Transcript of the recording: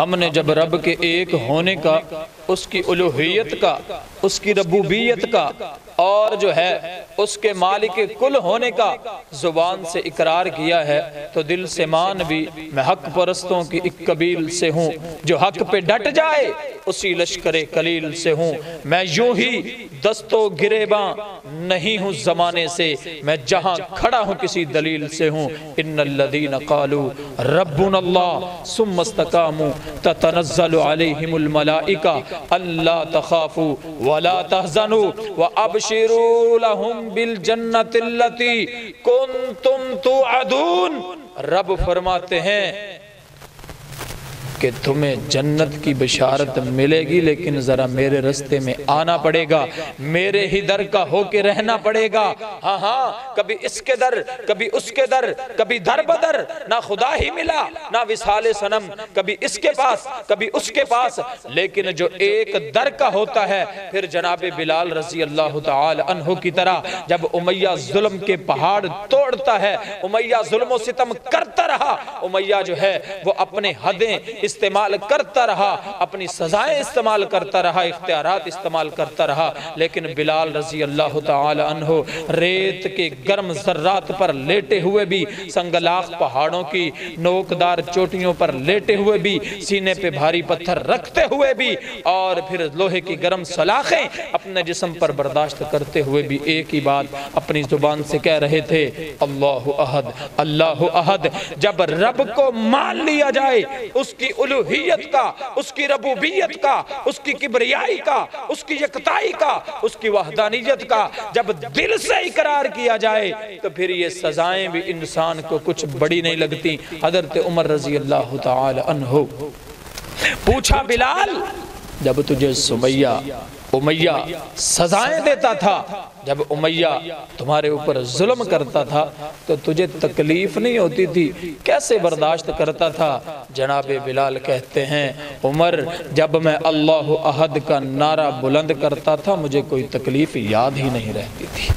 ہم نے جب رب کے ایک ہونے کا، اس کی الوہیت کا، اس کی ربوبیت کا اور جو ہے اس کے مالک کل ہونے کا زبان سے اقرار کیا ہے تو دل سے مان بھی میں حق پرستوں کی ایک قبیل سے ہوں، جو حق پہ ڈٹ جائے اسی لشکر قلیل سے ہوں۔ میں یوں ہی دست و گریباں نہیں ہوں زمانے سے، میں جہاں کھڑا ہوں کسی دلیل سے ہوں۔ ان الذین قالوا ربنا اللہ ثم استقاموا تتنزل علیہم الملائکہ اللہ تخافوا ولا تحزنوا وابشروا لهم بالجنۃ التي کنتم توعدون۔ رب فرماتے ہیں کہ تمہیں جنت کی بشارت ملے گی، لیکن ذرا میرے رستے میں آنا پڑے گا، میرے ہی در کا ہو کے رہنا پڑے گا۔ ہاں کبھی اس کے در، کبھی اس کے در، کبھی در بدر، نہ خدا ہی ملا نہ وصال صنم، کبھی اس کے پاس کبھی اس کے پاس، لیکن جو ایک در کا ہوتا ہے پھر جناب بلال رضی اللہ تعالی عنہ کی طرح جب امیہ ظلم کے پہاڑ توڑتا ہے، امیہ ظلم و ستم کرتا رہا، امیہ جو ہے وہ اپنے حدیں استعمال کرتا رہا، اپنی سزائیں استعمال کرتا رہا، اختیارات استعمال کرتا رہا، لیکن بلال رضی اللہ تعالی عنہ ریت کے گرم ذرات پر لیٹے ہوئے بھی، سنگلاخ پہاڑوں کی نوکدار چوٹیوں پر لیٹے ہوئے بھی، سینے پہ بھاری پتھر رکھتے ہوئے بھی، اور پھر لوہے کی گرم سلاخیں اپنے جسم پر برداشت کرتے ہوئے بھی ایک ہی بات اپنی زبان سے کہہ رہے تھے، اللہ احد اللہ احد۔ جب رب کو مان لیا جائے، اس کی الوہیت کا، اس کی ربوبیت کا، اس کی کبریائی کا، اس کی یکتائی کا، اس کی وحدانیت کا جب دل سے اقرار کیا جائے تو پھر یہ سزائیں بھی انسان کو کچھ بڑی نہیں لگتی۔ حضرت عمر رضی اللہ تعالی عنہ پوچھا، بلال جب تجھے امیہ سزائیں دیتا تھا، جب امیہ تمہارے اوپر ظلم کرتا تھا تو تجھے تکلیف نہیں ہوتی تھی، کیسے برداشت کرتا تھا؟ جناب بلال کہتے ہیں، عمر جب میں اللہ احد کا نعرہ بلند کرتا تھا مجھے کوئی تکلیف یاد ہی نہیں رہتی تھی۔